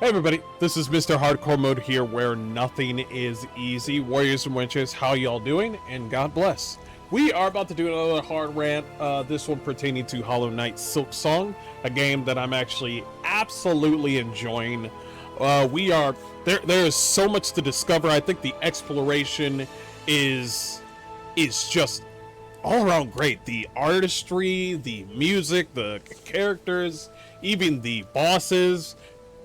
Hey everybody, this is Mr. Hardcore Mode here, where nothing is easy. Warriors and Witches, how y'all doing? And God bless. We are about to do another hard rant, this one pertaining to Hollow Knight Silksong, a game that I'm actually absolutely enjoying. There is so much to discover. I think the exploration is just all around great. The artistry, the music, the characters, even the bosses.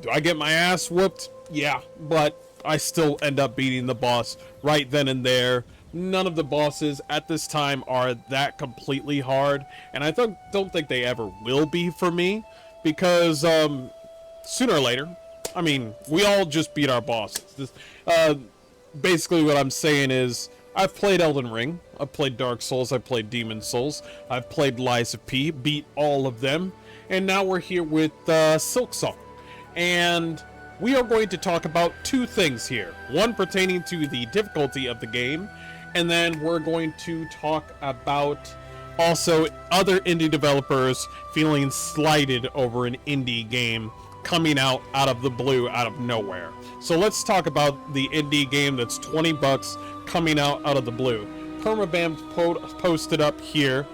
Do I get my ass whooped? Yeah, but I still end up beating the boss right then and there. None of the bosses at this time are that completely hard, and I don't think they ever will be for me, because sooner or later, I mean, we all just beat our bosses. Basically what I'm saying is, I've played Elden Ring, I've played Dark Souls, I've played Demon Souls, I've played Lies of P, beat all of them, and now we're here with Silksong. And we are going to talk about two things here. One pertaining to the difficulty of the game, and then we're going to talk about also other indie developers feeling slighted over an indie game coming out of the blue, out of nowhere. So let's talk about the indie game that's 20 bucks coming out of the blue. Permabam posted up here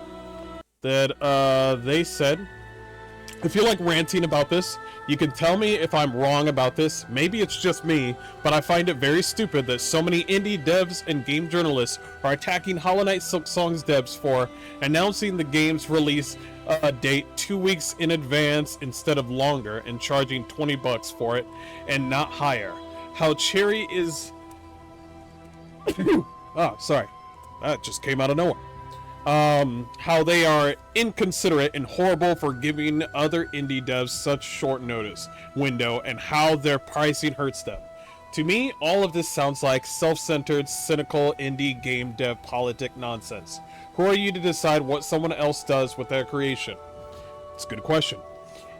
that they said, if you like ranting about this, you can tell me if I'm wrong about this. Maybe it's just me, but I find it very stupid that so many indie devs and game journalists are attacking Hollow Knight Silksong's devs for announcing the game's release date 2 weeks in advance instead of longer and charging 20 bucks for it and not higher. How Cherry is... oh, sorry. That just came out of nowhere. How they are inconsiderate and horrible for giving other indie devs such short notice window, and how their pricing hurts them. To me, all of this sounds like self-centered, cynical indie game dev politic nonsense. Who are you to decide what someone else does with their creation? It's a good question.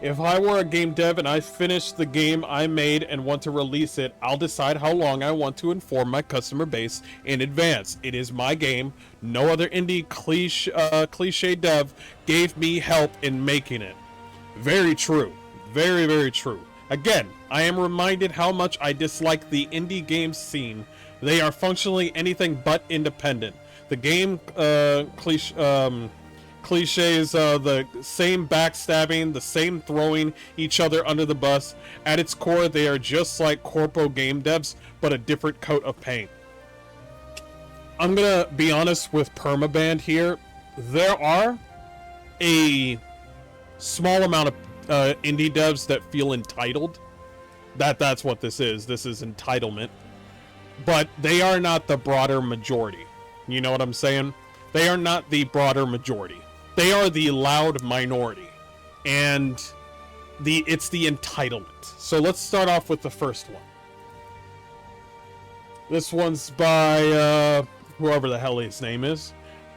If I were a game dev and I finished the game I made and want to release it, I'll decide how long I want to inform my customer base in advance. It is my game. No other indie cliche dev gave me help in making it. Very true. Very, very true. Again, I am reminded how much I dislike the indie game scene. They are functionally anything but independent. The game cliches, the same backstabbing, the same throwing each other under the bus. At its core, they are just like corpo game devs, but a different coat of paint. I'm gonna be honest with Permaband here. There are a small amount of indie devs that feel entitled. That's what this is. This is entitlement. But they are not the broader majority. You know what I'm saying? They are not the broader majority. They are the loud minority, and it's the entitlement. So let's start off with the first one. This one's by whoever the hell his name is.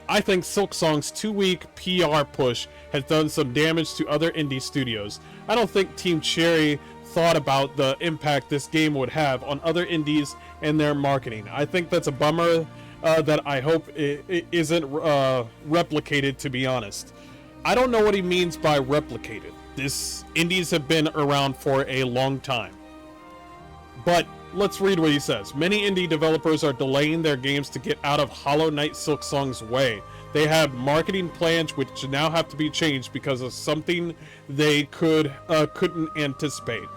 I think Silksong's 2-week PR push has done some damage to other indie studios. I don't think Team Cherry thought about the impact this game would have on other indies and their marketing. I think that's a bummer. That I hope it isn't replicated, to be honest. I don't know what he means by replicated. Indies have been around for a long time. But let's read what he says. Many indie developers are delaying their games to get out of Hollow Knight Silksong's way. They have marketing plans which now have to be changed because of something they couldn't anticipate.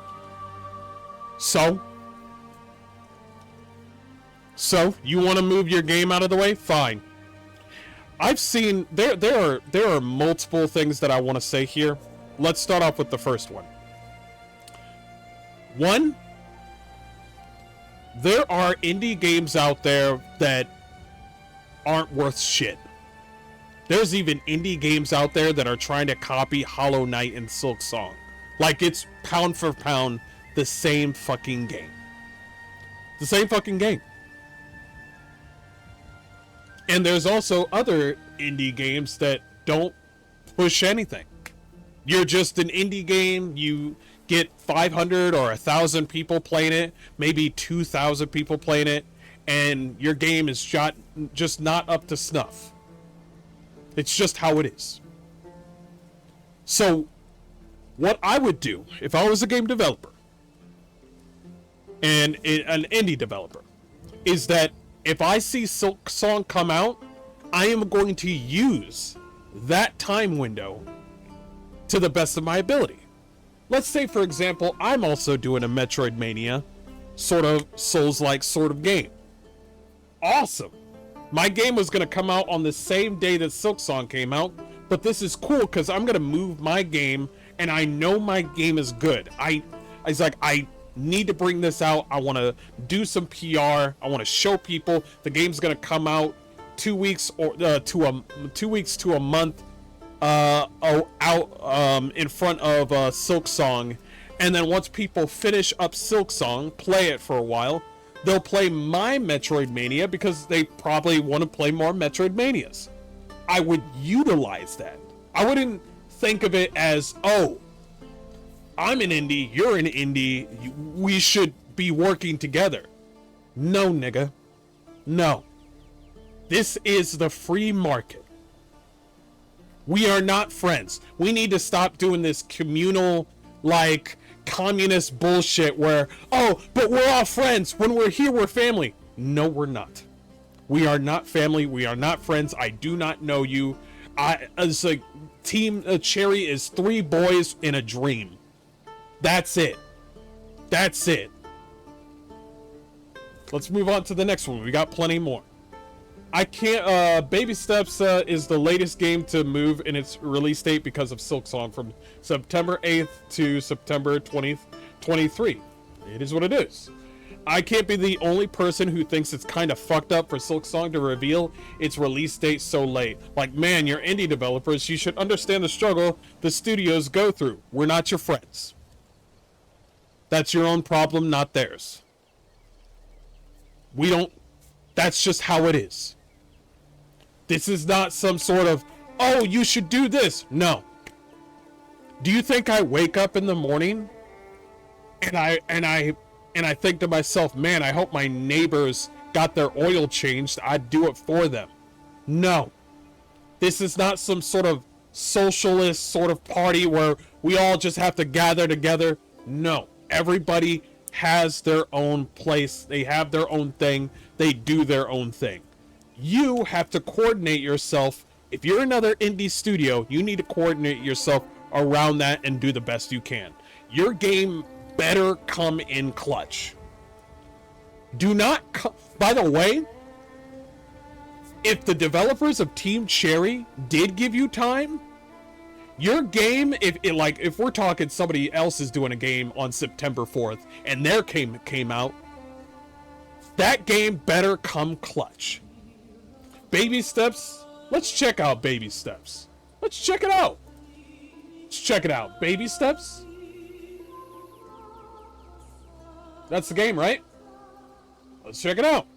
So, you want to move your game out of the way? Fine. I've seen... There are multiple things that I want to say here. Let's start off with the first one. One, there are indie games out there that aren't worth shit. There's even indie games out there that are trying to copy Hollow Knight and Silksong. Like, it's pound for pound the same fucking game. The same fucking game. And there's also other indie games that don't push anything. You're just an indie game, you get 500 or 1,000 people playing it, maybe 2,000 people playing it, and your game is just not up to snuff. It's just how it is. So, what I would do, if I was a game developer, and an indie developer, is that if I see Silksong come out, I am going to use that time window to the best of my ability. Let's say, for example, I'm also doing a Metroidvania, sort of Souls-like sort of game. Awesome. My game was going to come out on the same day that Silksong came out, but this is cool because I'm going to move my game, and I know my game is good. I need to bring this out. I want to do some PR. I want to show people the game's going to come out 2 weeks or 2 weeks to a month out in front of Silksong, and then once people finish up Silksong, play it for a while, they'll play my Metroidvania because they probably want to play more Metroidvanias. I would utilize that. I wouldn't think of it as, oh, I'm an indie, you're an indie, we should be working together. No, nigga. No. This is the free market. We are not friends. We need to stop doing this communal, like, communist bullshit where, oh, but we're all friends. When we're here, we're family. No, we're not. We are not family. We are not friends. I do not know you. It's like Team Cherry is 3 boys in a dream. That's it. That's it. Let's move on to the next one. We got plenty more. I can't, Baby Steps is the latest game to move in its release date because of Silksong from September 8th to September 20th, 23. It is what it is. I can't be the only person who thinks it's kind of fucked up for Silksong to reveal its release date so late. Like, man, you're indie developers. You should understand the struggle the studios go through. We're not your friends. That's your own problem, not theirs. We don't... That's just how it is. This is not some sort of, oh, you should do this. No. Do you think I wake up in the morning and I think to myself, man, I hope my neighbors got their oil changed. I'd do it for them. No. This is not some sort of socialist sort of party where we all just have to gather together. No. Everybody has their own place. They have their own thing. They do their own thing. You have to coordinate yourself. If you're another indie studio, you need to coordinate yourself around that and do the best you can. Your game better come in clutch. Do not by the way, if the developers of Team Cherry did give you time, your game, if we're talking somebody else is doing a game on September 4th and their game came out, that game better come clutch. Baby Steps, let's check out Baby Steps. Let's check it out. Let's check it out. Baby Steps? That's the game, right? Let's check it out.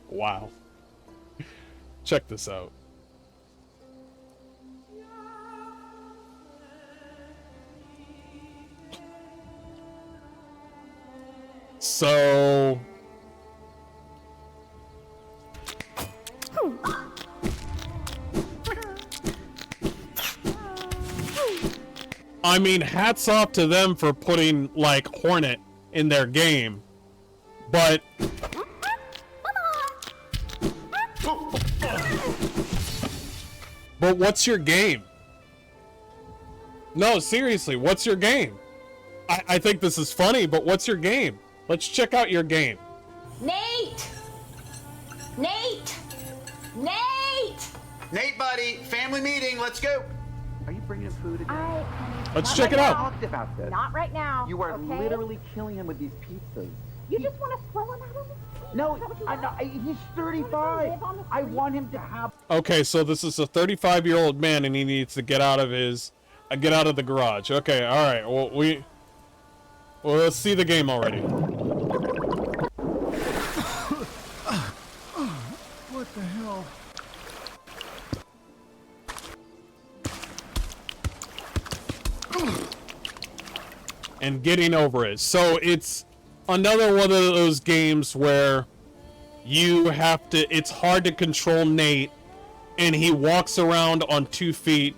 Wow. Check this out. So... I mean, hats off to them for putting, like, Hornet in their game. But... But what's your game? No, seriously, what's your game? I think this is funny, but what's your game? Let's check out your game. Nate! Nate! Nate! Nate, buddy, family meeting, let's go. Are you bringing him food again? Let's check it out. Talked about this. Not right now. You are okay? literally killing him with these pizzas. You just want to throw him out of the street? No, Is that what you I want? know, he's 35. live on the I street? want him to have. Okay, so this is a 35-year-old man, and he needs to get out of the garage. Okay, all right. Well, let's see the game already. What the hell? And getting over it. So it's another one of those games where you have to, it's hard to control Nate, and he walks around on 2 feet,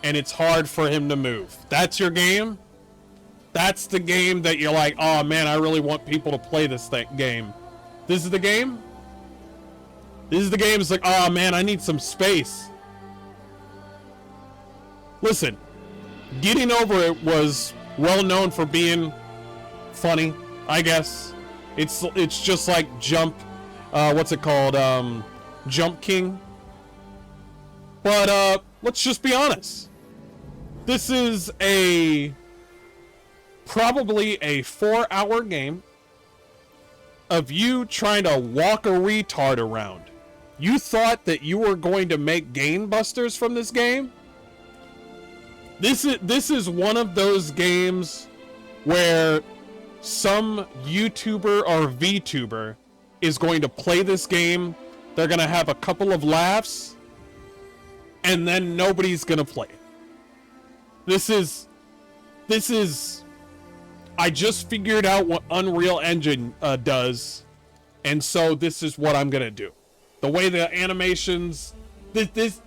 and it's hard for him to move. That's your game? That's the game that you're like, oh man, I really want people to play this game. This is the game? This is the game. It's like, oh man, I need some space. Listen, Getting Over It was well known for being funny, I guess. It's just like Jump, what's it called? Jump King. But let's just be honest. This is probably a 4-hour game of you trying to walk a retard around. You thought that you were going to make game busters from this game? This is one of those games where some YouTuber or VTuber is going to play this game. They're going to have a couple of laughs, and then nobody's going to play it. This is I just figured out what Unreal Engine does, and so this is what I'm going to do. The way the animations, this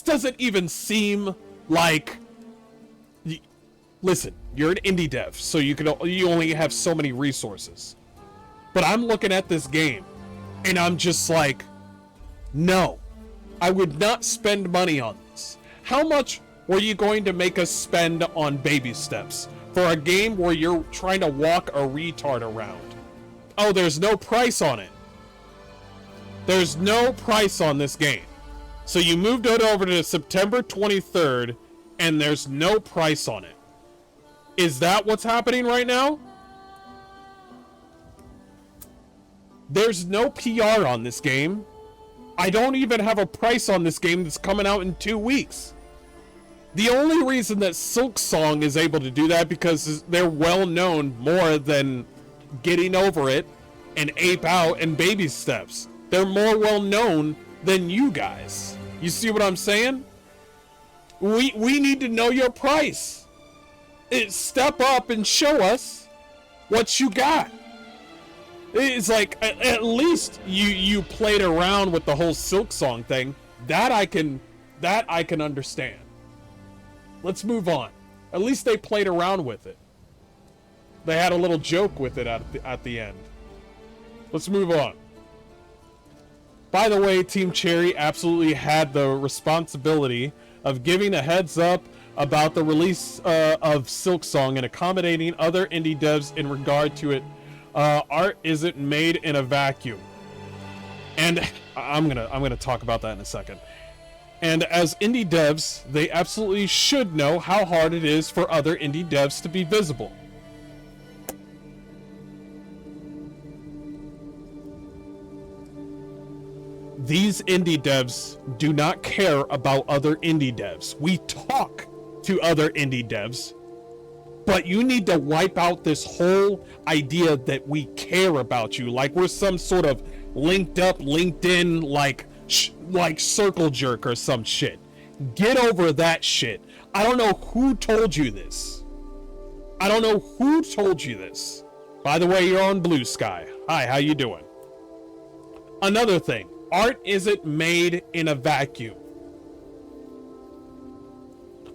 doesn't even seem like. Listen, you're an indie dev, so you only have so many resources. But I'm looking at this game, and I'm just like, no, I would not spend money on this. How much were you going to make us spend on baby steps for a game where you're trying to walk a retard around? Oh, there's no price on it. There's no price on this game. So you moved it over to September 23rd, and there's no price on it. Is that what's happening right now? There's no PR on this game. I don't even have a price on this game that's coming out in 2 weeks. The only reason that Silksong is able to do that because they're well known more than Getting Over It and Ape Out and Baby Steps. They're more well known than you guys. You see what I'm saying? We need to know your price. Step up and show us what you got. It's like at least you played around with the whole Silksong thing. That I can understand. Let's move on. At least they played around with it. They had a little joke with it at the end. Let's move on. By the way, Team Cherry absolutely had the responsibility of giving a heads up about the release of Silksong and accommodating other indie devs in regard to it. Art isn't made in a vacuum. And I'm gonna talk about that in a second. And as indie devs, they absolutely should know how hard it is for other indie devs to be visible. These indie devs do not care about other indie devs. We talk to other indie devs, but you need to wipe out this whole idea that we care about you, like we're some sort of linked up LinkedIn like circle jerk or some shit. Get over that shit. I don't know who told you this. I don't know who told you this. By the way, you're on Blue Sky. Hi, how you doing? Another thing. Art isn't made in a vacuum.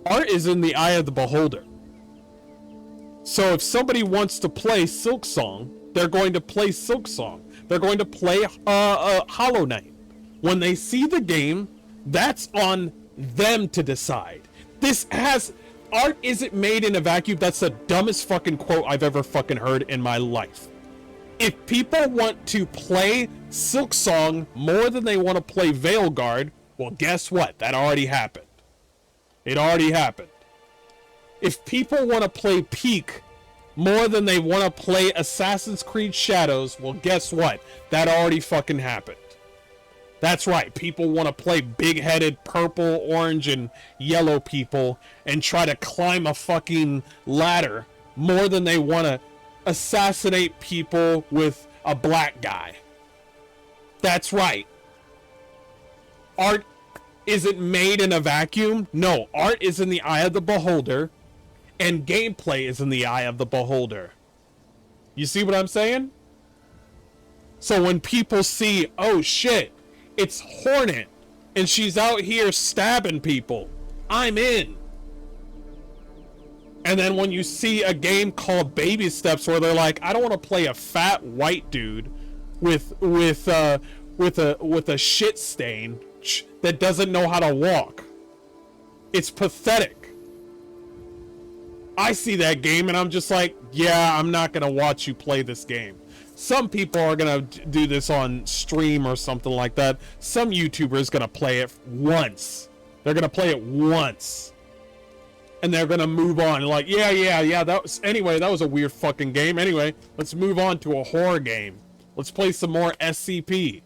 Art is in the eye of the beholder. So if somebody wants to play Silksong, they're going to play Silksong. They're going to play Hollow Knight. When they see the game, that's on them to decide. Art isn't made in a vacuum. That's the dumbest fucking quote I've ever fucking heard in my life. If people want to play Silksong more than they want to play Veilguard, well, guess what? That already happened. It already happened. If people want to play Peak more than they want to play Assassin's Creed Shadows, well, guess what? That already fucking happened. That's right. People want to play big-headed purple, orange, and yellow people and try to climb a fucking ladder more than they want to assassinate people with a black guy. That's right. Art isn't made in a vacuum. No, art is in the eye of the beholder, and gameplay is in the eye of the beholder. You see what I'm saying? So when people see, oh shit, it's Hornet and she's out here stabbing people, I'm in. And then when you see a game called Baby Steps where they're like, I don't want to play a fat white dude with a shit stain that doesn't know how to walk. It's pathetic. I see that game and I'm just like, yeah, I'm not gonna watch you play this game. Some people are gonna do this on stream or something like that. Some YouTubers gonna play it once. They're gonna play it once. And they're gonna move on. Like, yeah, that was a weird fucking game. Anyway, let's move on to a horror game. Let's play some more SCP.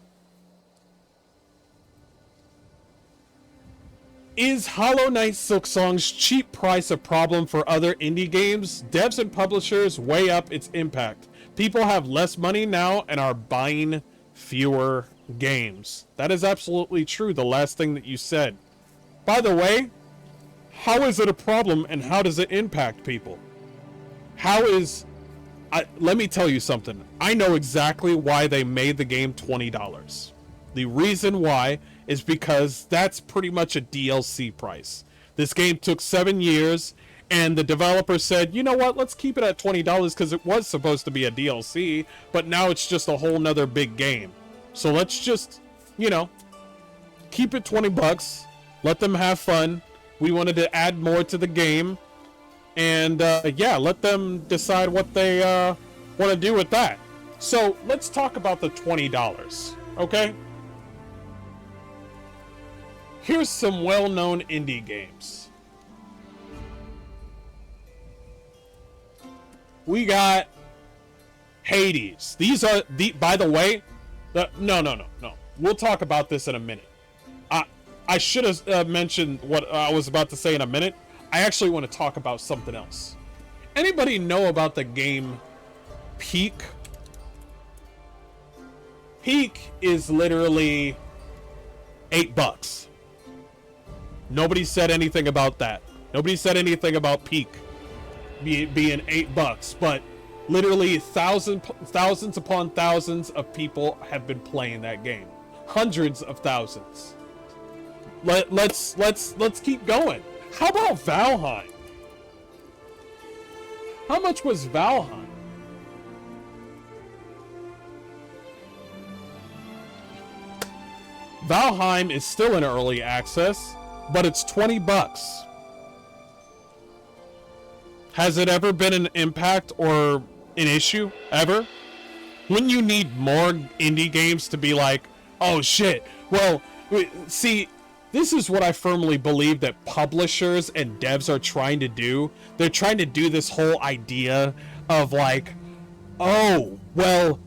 Is Hollow Knight Silksong's cheap price a problem for other indie games? Devs and publishers weigh up its impact. People have less money now and are buying fewer games. That is absolutely true, the last thing that you said. By the way, how is it a problem and how does it impact people? Let me tell you something. I know exactly why they made the game $20. The reason why is because that's pretty much a DLC price. This game took 7 years, and the developer said, you know what, let's keep it at $20 because it was supposed to be a DLC, but now it's just a whole nother big game. So let's just, keep it $20, let them have fun. We wanted to add more to the game, and yeah, let them decide what they want to do with that. So let's talk about the $20, okay? Here's some well-known indie games. We got Hades. These are by the way, no. We'll talk about this in a minute. I should have mentioned what I was about to say in a minute. I actually want to talk about something else. Anybody know about the game Peak? Peak is literally $8. Nobody said anything about that. Nobody said anything about Peak being $8, but literally thousands upon thousands of people have been playing that game. Hundreds of thousands. Let's keep going. How about Valheim? How much was Valheim? Valheim is still in early access, but it's $20. Has it ever been an impact or an issue? Ever? When you need more indie games to be like, oh shit, well, see, this is what I firmly believe that publishers and devs are trying to do. They're trying to do this whole idea of like, oh, well,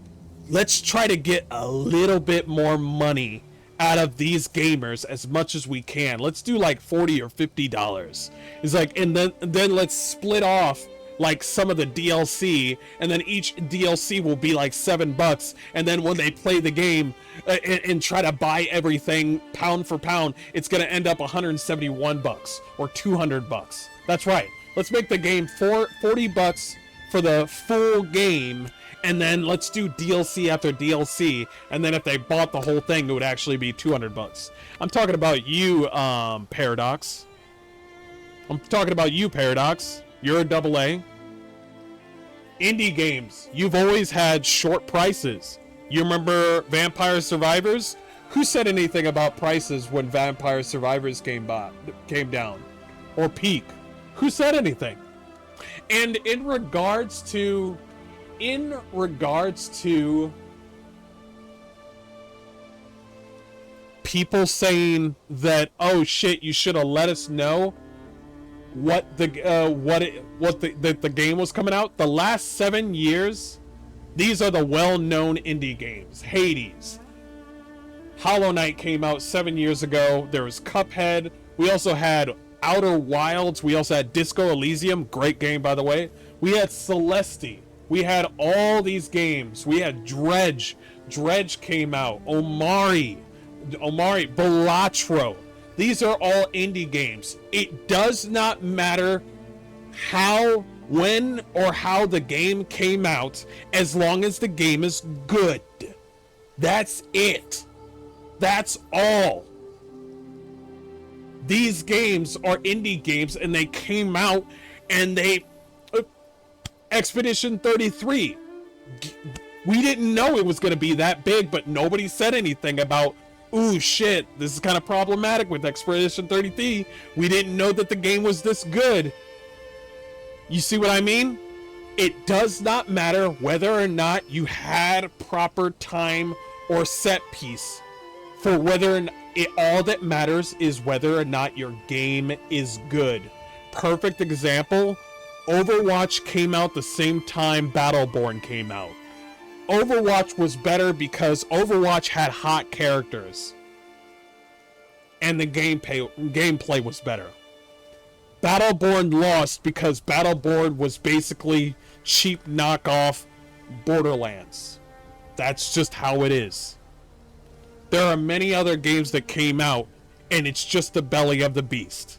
let's try to get a little bit more money out of these gamers as much as we can. Let's do like $40 or $50. It's like, and then let's split off like some of the DLC, and then each DLC will be like $7, and then when they play the game and try to buy everything pound for pound, it's gonna end up $171 or $200. That's right. Let's make the game $40 for the full game, and then let's do DLC after DLC, and then if they bought the whole thing, it would actually be $200. I'm talking about you, Paradox. I'm talking about you, Paradox. You're a AA. Indie games, you've always had short prices. You remember Vampire Survivors? Who said anything about prices when Vampire Survivors came down? Or Peak? Who said anything? And in regards to people saying that, oh shit, you should have let us know what the game was coming out. The last 7 years, these are the well-known indie games. Hades, Hollow Knight came out 7 years ago. There was Cuphead. We also had Outer Wilds. We also had Disco Elysium, great game by the way. We had Celeste. We had all these games. We had Dredge. Dredge came out. Omari, Balatro. These are all indie games. It does not matter how, when, or how the game came out, as long as the game is good. That's it. That's all. These games are indie games, and they came out, and they... Expedition 33. We didn't know it was going to be that big, but nobody said anything about, ooh, shit, this is kind of problematic with Expedition 33. We didn't know that the game was this good. You see what I mean? It does not matter whether or not you had proper time or set piece for whether or not all that matters is whether or not your game is good. Perfect example, Overwatch came out the same time Battleborn came out. Overwatch was better because Overwatch had hot characters. And the gameplay was better. Battleborn lost because Battleborn was basically cheap knockoff Borderlands. That's just how it is. There are many other games that came out, and it's just the belly of the beast.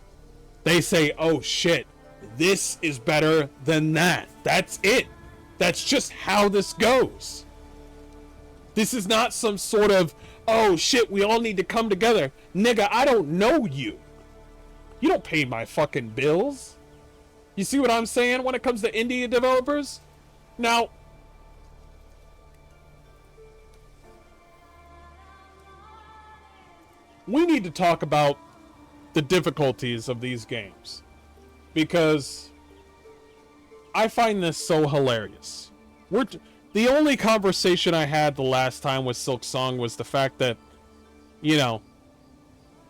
They say, oh shit, this is better than that. That's it. That's just how this goes. This is not some sort of, oh shit, we all need to come together. Nigga, I don't know you. You don't pay my fucking bills. You see what I'm saying when it comes to indie developers? Now, we need to talk about the difficulties of these games, because I find this so hilarious. The only conversation I had the last time with Silksong was the fact that, you know,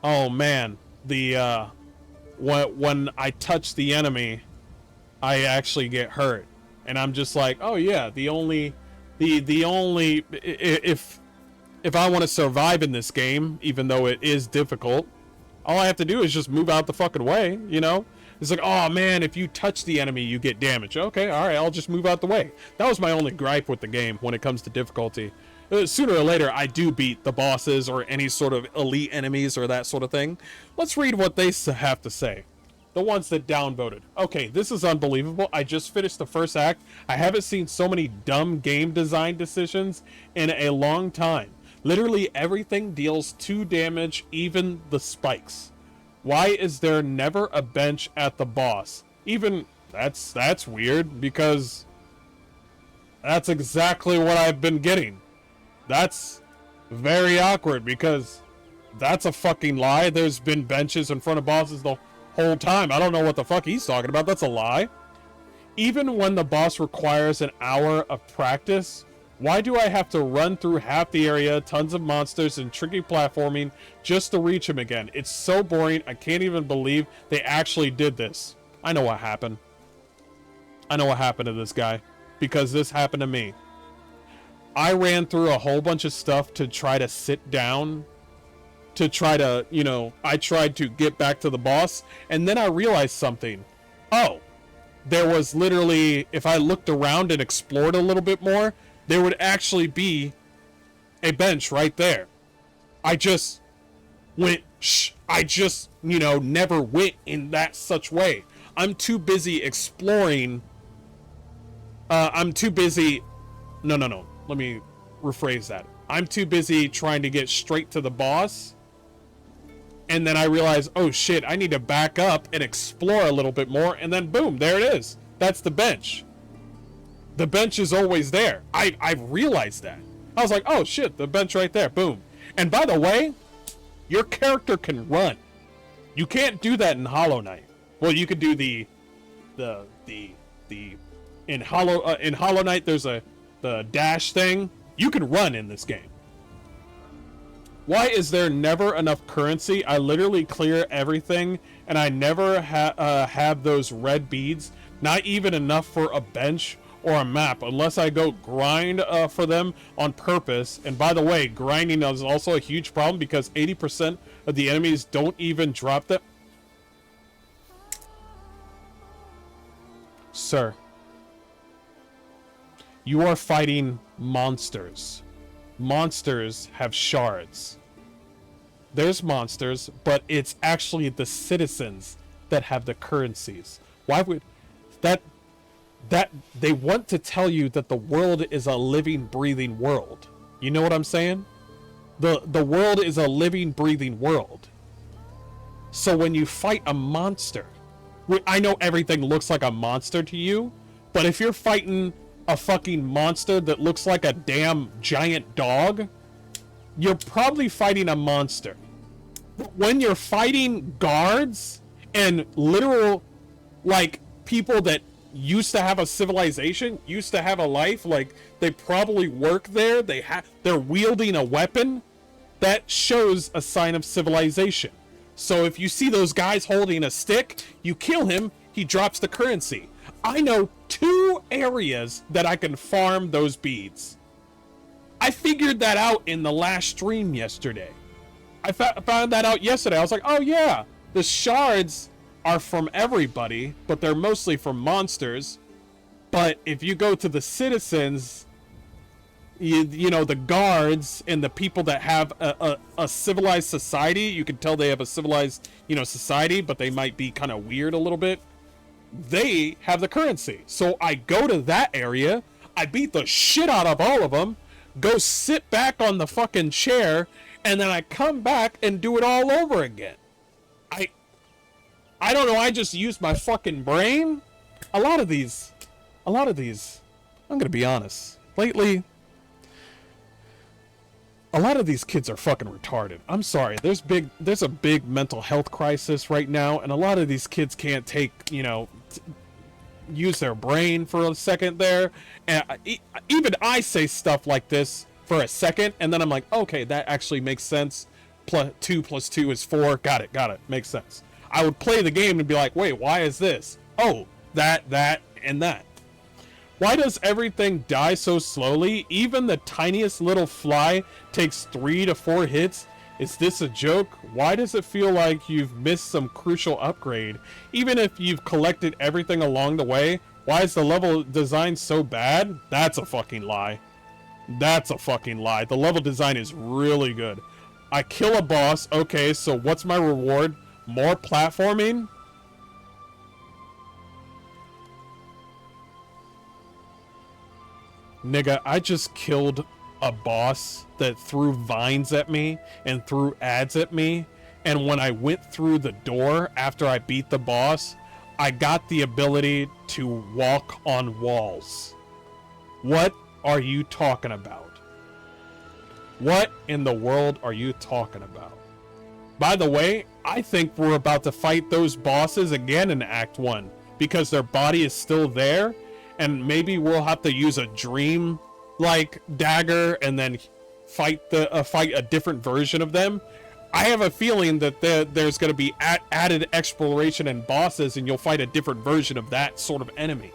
oh man, when I touch the enemy, I actually get hurt, and I'm just like, oh yeah, the only if I want to survive in this game, even though it is difficult, all I have to do is just move out the fucking way, you know? It's like, oh man, if you touch the enemy, you get damage. Okay, alright, I'll just move out the way. That was my only gripe with the game when it comes to difficulty. Sooner or later, I do beat the bosses or any sort of elite enemies or that sort of thing. Let's read what they have to say. The ones that downvoted. Okay, this is unbelievable. I just finished the first act. I haven't seen so many dumb game design decisions in a long time. Literally everything deals 2 damage, even the spikes. Why is there never a bench at the boss? Even, that's weird, because that's exactly what I've been getting. That's very awkward, because that's a fucking lie. There's been benches in front of bosses the whole time. I don't know what the fuck he's talking about. That's a lie. Even when the boss requires an hour of practice, why do I have to run through half the area, tons of monsters, and tricky platforming just to reach him again? It's so boring, I can't even believe they actually did this. I know what happened. I know what happened to this guy, because this happened to me. I ran through a whole bunch of stuff to try to sit down, to try to, you know, I tried to get back to the boss, and then I realized something. Oh, there was literally, if I looked around and explored a little bit more, there would actually be a bench right there. I just went, I just, you know, never went in that such way. I'm too busy exploring. I'm too busy. No. Let me rephrase that. I'm too busy trying to get straight to the boss. And then I realize, oh shit, I need to back up and explore a little bit more. And then boom, there it is. That's the bench. The bench is always there. I've realized that. I was like, oh shit, the bench right there. Boom. And by the way, your character can run. You can't do that in Hollow Knight. Well, you could do in Hollow Knight there's the dash thing. You can run in this game. Why is there never enough currency? I literally clear everything and I never have those red beads. Not even enough for a bench or a map, unless I go grind for them on purpose. And by the way, grinding is also a huge problem because 80% of the enemies don't even drop them. Sir, you are fighting monsters. Monsters have shards. There's monsters, but it's actually the citizens that have the currencies. Why would that they want to tell you that the world is a living, breathing world. You know what I'm saying? The world is a living, breathing world. So when you fight a monster, I know everything looks like a monster to you, but if you're fighting a fucking monster that looks like a damn giant dog, you're probably fighting a monster. But when you're fighting guards and literal, like, people that used to have a civilization, used to have a life, like, they probably work there, they're wielding a weapon, that shows a sign of civilization. So if you see those guys holding a stick, you kill him, he drops the currency. I know 2 areas that I can farm those beads. I figured that out in the last stream yesterday. I found that out yesterday. I was like, oh yeah, the shards are from everybody, but they're mostly from monsters. But if you go to the citizens, you know, the guards and the people that have a civilized society, you can tell they have a civilized, you know, society, but they might be kind of weird a little bit. They have the currency. So I go to that area, I beat the shit out of all of them, go sit back on the fucking chair, and then I come back and do it all over again. I don't know, I just used my fucking brain. A lot of these, I'm gonna be honest, lately, a lot of these kids are fucking retarded. I'm sorry, there's a big mental health crisis right now, and a lot of these kids can't take, you know, use their brain for a second there. And even I say stuff like this for a second, and then I'm like, okay, that actually makes sense. 2 + 2 is 4. Got it. Makes sense. I would play the game and be like, wait, why is this? Oh, that, and that. Why does everything die so slowly? Even the tiniest little fly takes 3 to 4 hits. Is this a joke? Why does it feel like you've missed some crucial upgrade? Even if you've collected everything along the way, why is the level design so bad? That's a fucking lie. That's a fucking lie. The level design is really good. I kill a boss. Okay, so what's my reward? More platforming? Nigga, I just killed a boss that threw vines at me and threw ads at me, and when I went through the door after I beat the boss, I got the ability to walk on walls. What are you talking about? What in the world are you talking about? By the way, I think we're about to fight those bosses again in Act 1, because their body is still there, and maybe we'll have to use a dream like dagger and then fight a different version of them. I have a feeling that there's going to be added exploration and bosses, and you'll fight a different version of that sort of enemy.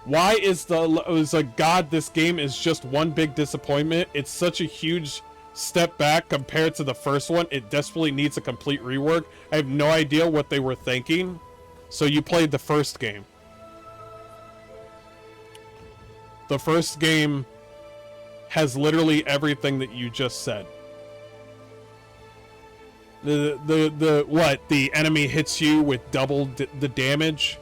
Why is God, this game is just one big disappointment? It's such a huge step back compared to the first one. It desperately needs a complete rework. I have no idea what they were thinking. So you played the first game. The first game has literally everything that you just said. The enemy hits you with double the damage.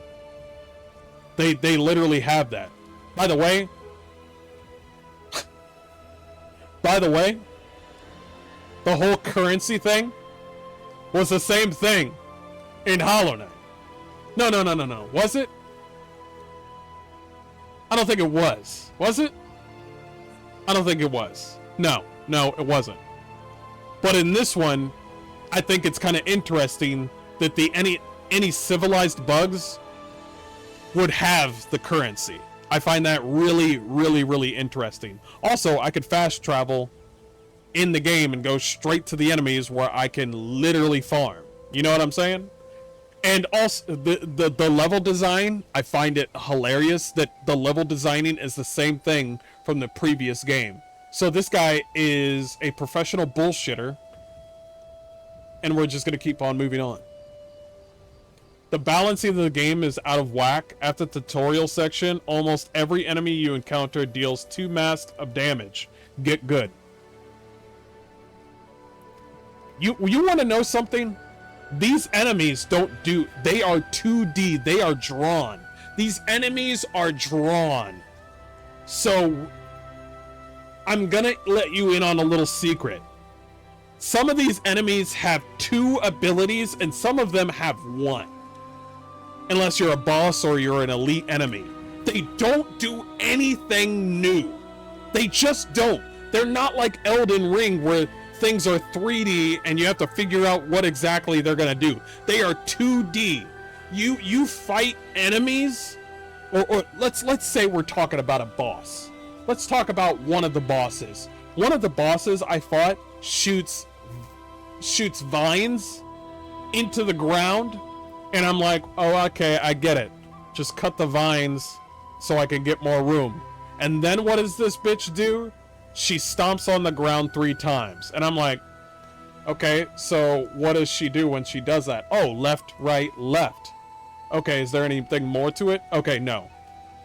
They literally have that. By the way, the whole currency thing was the same thing in Hollow Knight. No. Was it? I don't think it was. Was it? I don't think it was. No, it wasn't. But in this one, I think it's kind of interesting that any civilized bugs would have the currency. I find that really interesting. Also, I could fast travel in the game and go straight to the enemies where I can literally farm. You know what I'm saying? And also, the level design, I find it hilarious that the level designing is the same thing from the previous game. So this guy is a professional bullshitter, and we're just going to keep on moving on. The balancing of the game is out of whack. At the tutorial section, almost every enemy you encounter deals 2 masks of damage. Get good. You want to know something? These enemies they are 2D. They are drawn. These enemies are drawn. So I'm gonna let you in on a little secret. Some of these enemies have 2 abilities, and some of them have 1. Unless you're a boss or you're an elite enemy. They don't do anything new. They just don't. They're not like Elden Ring where things are 3D and you have to figure out what exactly they're gonna do. They are 2D. You fight enemies, or let's say we're talking about a boss. Let's talk about one of the bosses. One of the bosses I fought shoots vines into the ground, and I'm like, oh, okay, I get it. Just cut the vines so I can get more room. And then what does this bitch do? She stomps on the ground 3 times. And I'm like, okay, so what does she do when she does that? Oh, left, right, left. Okay, is there anything more to it? Okay, no.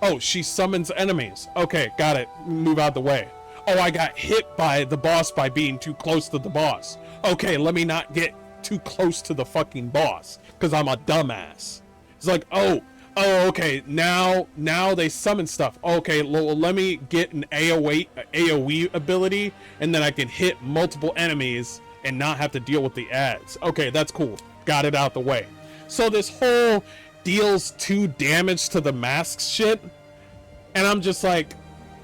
Oh, she summons enemies. Okay, got it. Move out the way. Oh, I got hit by the boss by being too close to the boss. Okay, let me not get too close to the fucking boss, because I'm a dumbass. It's like, oh, okay, now they summon stuff. Okay, let me get an AoE ability, and then I can hit multiple enemies and not have to deal with the ads. Okay, that's cool. Got it out the way. So this whole deals 2 damage to the mask shit, and I'm just like,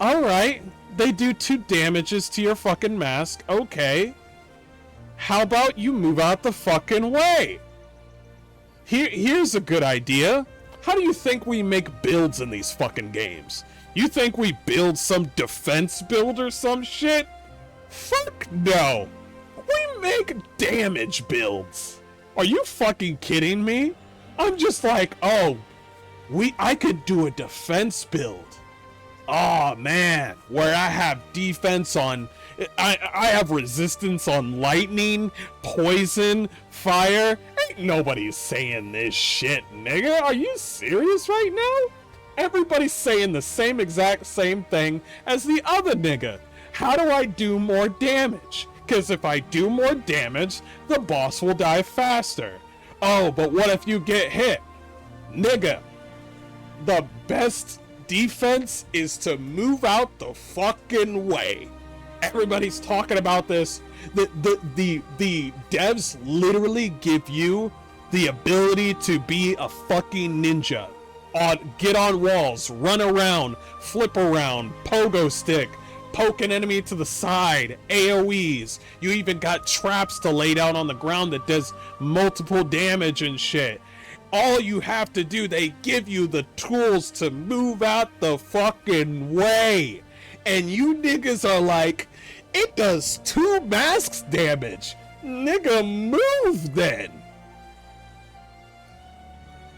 alright, they do 2 damages to your fucking mask. Okay. How about you move out the fucking way? Here's a good idea. How do you think we make builds in these fucking games? You think we build some defense build or some shit? Fuck no. We make damage builds. Are you fucking kidding me? I'm just like, oh, I could do a defense build. Oh man, where I have defense on, I have resistance on lightning, poison, fire. Ain't nobody saying this shit, nigga. Are you serious right now? Everybody's saying the same exact same thing as the other nigga. How do I do more damage? Because if I do more damage, the boss will die faster. Oh, but what if you get hit? Nigga, the best defense is to move out the fucking way. Everybody's talking about this. The devs literally give you the ability to be a fucking ninja. Get on walls, run around, flip around, pogo stick, poke an enemy to the side, AoEs. You even got traps to lay down on the ground that does multiple damage and shit. All you have to do, they give you the tools to move out the fucking way. And you niggas are like, it does 2 masks damage. Nigga, move then.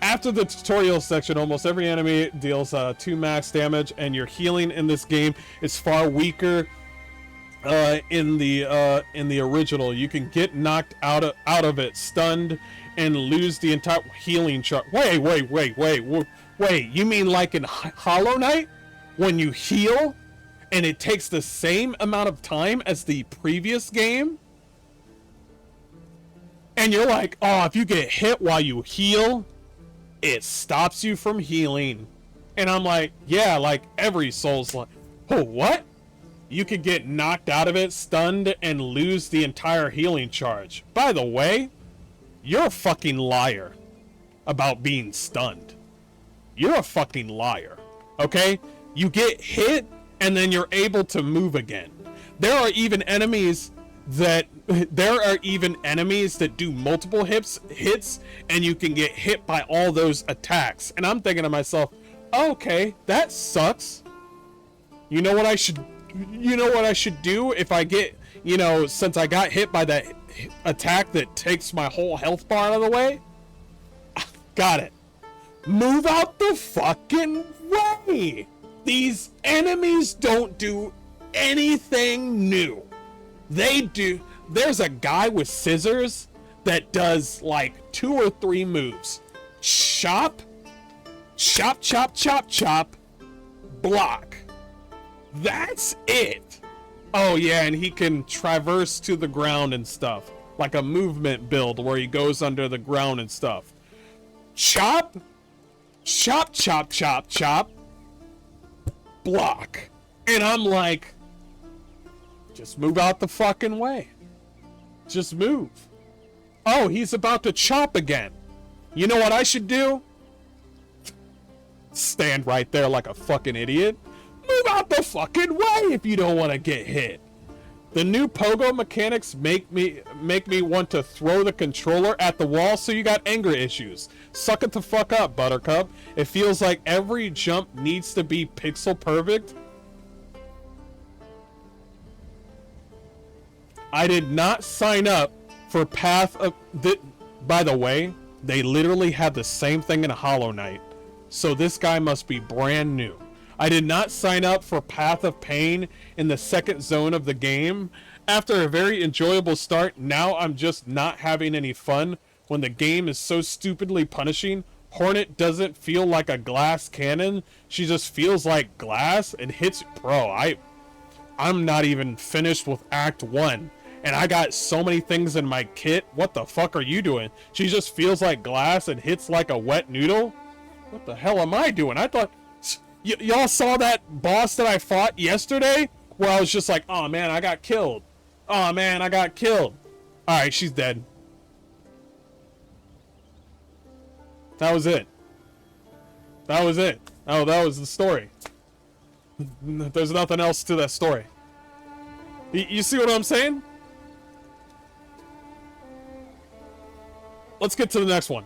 After the tutorial section, almost every enemy deals 2 max damage, and your healing in this game is far weaker in the original. You can get knocked out of it, stunned, and lose the entire healing chart. Wait, you mean like in Hollow Knight, when you heal and it takes the same amount of time as the previous game? And you're like, oh, if you get hit while you heal, it stops you from healing. And I'm like, yeah, like every Souls like, oh, what? You could get knocked out of it, stunned, and lose the entire healing charge. By the way, you're a fucking liar about being stunned. You're a fucking liar, okay? You get hit, and then you're able to move again. There are even enemies that do multiple hits, and you can get hit by all those attacks. And I'm thinking to myself, okay, that sucks. You know what I should do if I get, since I got hit by that attack that takes my whole health bar out of the way? Got it. Move out the fucking way. These enemies don't do anything new. They do. There's a guy with scissors that does like 2 or 3 moves. Chop, chop, chop, chop, chop, block. That's it. Oh yeah, and he can traverse to the ground and stuff. Like a movement build where he goes under the ground and stuff. Chop, chop, chop, chop, chop, block. And I'm like, Just move out the fucking way. Just move. Oh, he's about to chop again. You know what I should do? Stand right there like a fucking idiot. Move out the fucking way if you don't want to get hit. The new pogo mechanics make me want to throw the controller at the wall, so you got anger issues. Suck it the fuck up, Buttercup. It feels like every jump needs to be pixel perfect. I did not sign up for Path of... By the way, they literally had the same thing in Hollow Knight. So this guy must be brand new. I did not sign up for Path of Pain in the second zone of the game. After a very enjoyable start, now I'm just not having any fun when the game is so stupidly punishing. Hornet doesn't feel like a glass cannon. She just feels like glass and hits... Bro, I'm not even finished with Act 1. And I got so many things in my kit. What the fuck are you doing? She just feels like glass and hits like a wet noodle? What the hell am I doing? I thought... y'all saw that boss that I fought yesterday? Where I was just like, oh man, I got killed. Oh man, I got killed. Alright, she's dead. That was it. That was it. Oh, that was the story. There's nothing else to that story. You see what I'm saying? Let's get to the next one.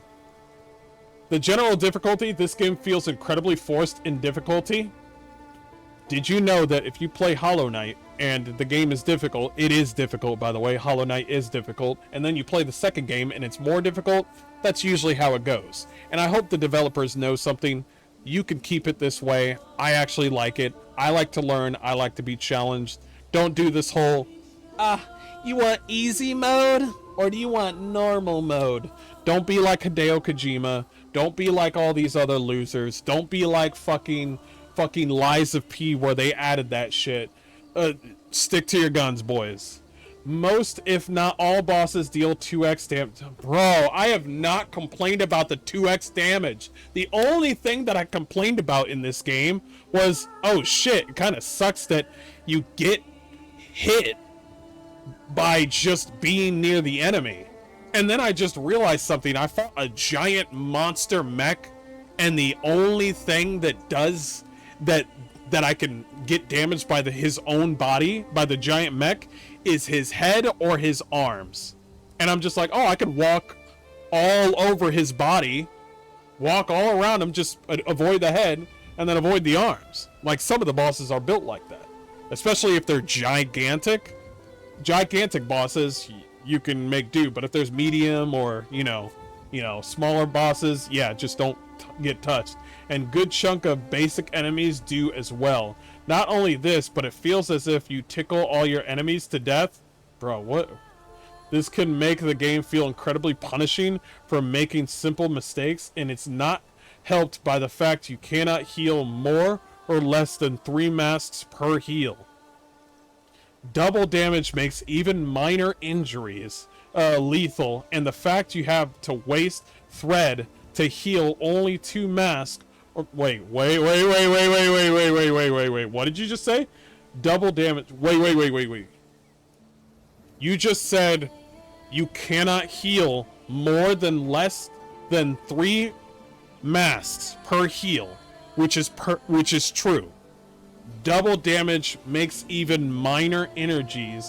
The general difficulty, this game feels incredibly forced in difficulty. Did you know that if you play Hollow Knight and the game is difficult, it is difficult by the way, Hollow Knight is difficult, and then you play the second game and it's more difficult, that's usually how it goes. And I hope the developers know something. You can keep it this way. I actually like it. I like to learn. I like to be challenged. Don't do this whole, you want easy mode or do you want normal mode? Don't be like Hideo Kojima. Don't be like all these other losers. Don't be like fucking Lies of P where they added that shit. Stick to your guns, boys. Most, if not all bosses deal 2x damage. Bro, I have not complained about the 2x damage. The only thing that I complained about in this game was, oh shit, it kind of sucks that you get hit by just being near the enemy. And then I just realized something. I fought a giant monster mech, and the only thing that does that I can get damaged by his own body, by the giant mech, is his head or his arms. And I'm just like, oh, I could walk all over his body, walk all around him, just avoid the head, and then avoid the arms. Like, some of the bosses are built like that. Especially if they're gigantic. Gigantic bosses, you can make do, but if there's medium or, you know, smaller bosses, yeah, just don't get touched. And good chunk of basic enemies do as well. Not only this, but it feels as if you tickle all your enemies to death. Bro, what? This can make the game feel incredibly punishing for making simple mistakes, and it's not helped by the fact you cannot heal more or less than 3 masks per heal. Double damage makes even minor injuries lethal, and the fact you have to waste thread to heal only 2 masks. Or, wait. What did you just say? Double damage. Wait. You just said you cannot heal more than less than 3 masks per heal, which is true. Double damage makes even minor injury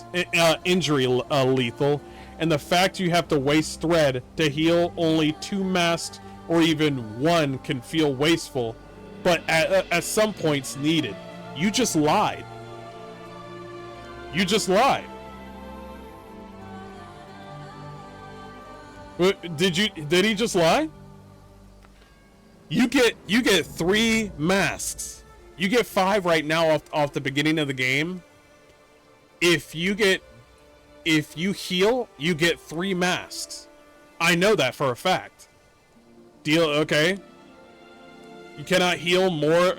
lethal, and the fact you have to waste thread to heal only 2 masks or even 1 can feel wasteful, but at some points needed. You just lied. Did he just lie? You get 3 masks. You get 5 right now off the beginning of the game. If you heal, you get 3 masks. I know that for a fact. Deal, okay. You cannot heal more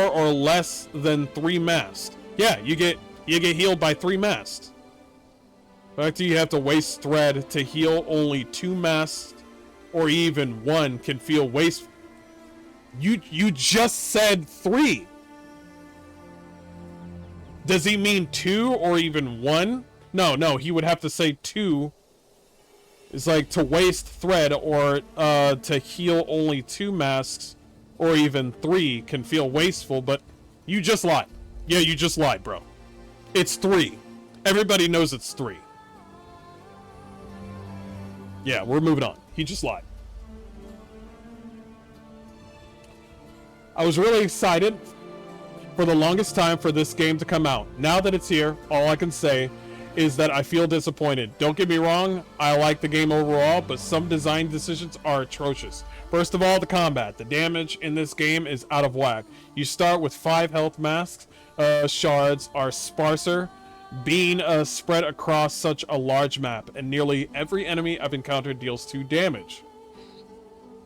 or less than 3 masks. Yeah, you get healed by 3 masks. The fact that you have to waste thread to heal only 2 masks or even 1 can feel wasteful. You just said 3. Does he mean 2 or even 1? No, he would have to say 2. It's like to waste thread or to heal only 2 masks or even 3 can feel wasteful, but you just lied. Yeah, you just lied, bro. It's 3. Everybody knows it's 3. Yeah, we're moving on. He just lied. I was really excited for the longest time for this game to come out. Now that it's here, all I can say is that I feel disappointed. Don't get me wrong, I like the game overall, but some design decisions are atrocious. First of all, the combat. The damage in this game is out of whack. You start with 5 health masks. Shards are sparser, being spread across such a large map, and nearly every enemy I've encountered deals 2 damage.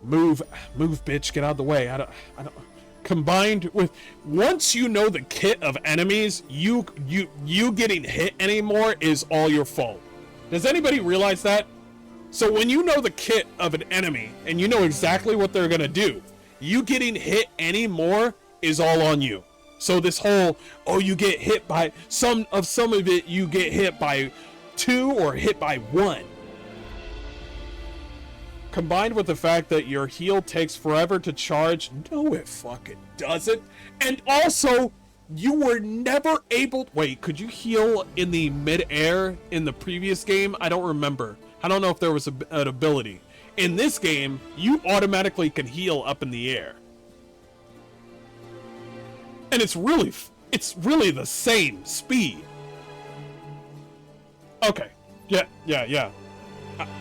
Move, bitch, get out of the way. I don't. Combined with, once you know the kit of enemies, you getting hit anymore is all your fault. Does anybody realize that? So when you know the kit of an enemy and you know exactly what they're gonna do, you getting hit anymore is all on you. So this whole, oh, you get hit by some of it, you get hit by 2 or hit by 1. Combined with the fact that your heal takes forever to charge. No, it fucking doesn't. And also, you were never able... Wait, could you heal in the mid-air in the previous game? I don't remember. I don't know if there was an ability. In this game, you automatically can heal up in the air. And it's really the same speed. Okay. Yeah.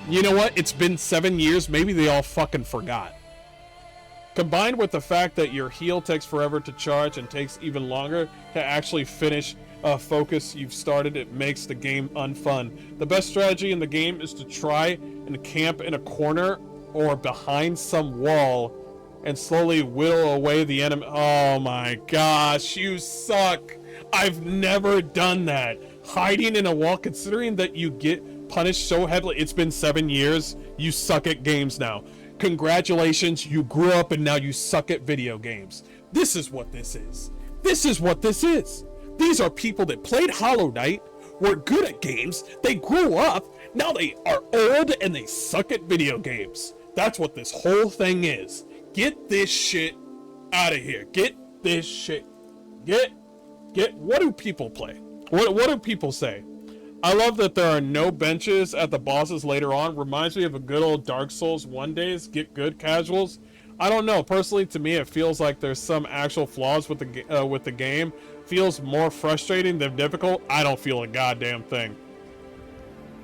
You know what? It's been 7 years. Maybe they all fucking forgot. Combined with the fact that your heal takes forever to charge and takes even longer to actually finish a focus you've started, it makes the game unfun. The best strategy in the game is to try and camp in a corner or behind some wall and slowly whittle away the enemy. Oh my gosh, you suck. I've never done that. Hiding in a wall, considering that you get punished so heavily. It's been 7 years. You suck at games now. Congratulations, you grew up and now you suck at video games. This is what this is. This is what this is. These are people that played Hollow Knight, were good at games, they grew up, now they are old and they suck at video games. That's what this whole thing is. Get this shit out of here. Get this shit. Get. What do people play? What do people say? I love that there are no benches at the bosses later on. Reminds me of a good old Dark Souls 1 days. Get good casuals. I don't know. Personally, to me, it feels like there's some actual flaws with the game. Feels more frustrating than difficult. I don't feel a goddamn thing.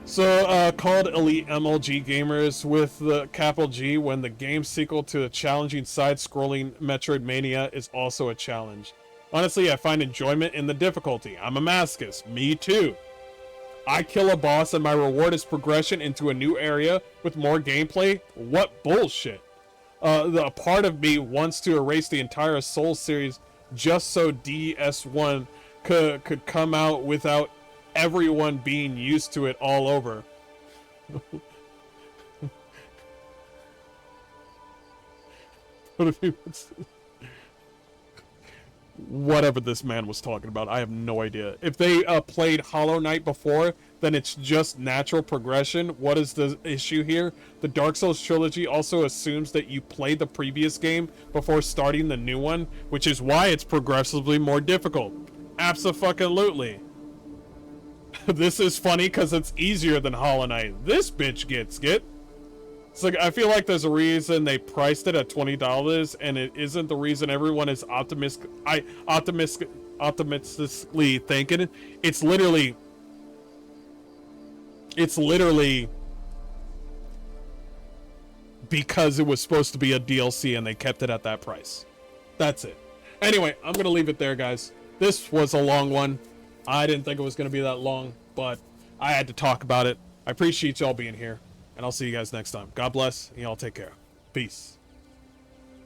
So, called Elite MLG Gamers with the capital G when the game sequel to a challenging side-scrolling Metroidvania is also a challenge. Honestly, I find enjoyment in the difficulty. I'm a masochist. Me too. I kill a boss and my reward is progression into a new area with more gameplay? What bullshit. The part of me wants to erase the entire Souls series just so DS1 could come out without everyone being used to it all over. Whatever this man was talking about, I have no idea. If they played Hollow Knight before, then it's just natural progression. What is the issue here? The Dark Souls trilogy also assumes that you played the previous game before starting the new one, which is why it's progressively more difficult. Abso-fucking-lutely. This is funny because it's easier than Hollow Knight. This bitch gets it. It's like, I feel like there's a reason they priced it at $20, and it isn't the reason everyone is optimistically thinking. It's literally because it was supposed to be a DLC and they kept it at that price. That's it. Anyway, I'm gonna leave it there, guys. This was a long one. I didn't think it was gonna be that long, but I had to talk about it. I appreciate y'all being here. And I'll see you guys next time. God bless, and y'all take care. Peace.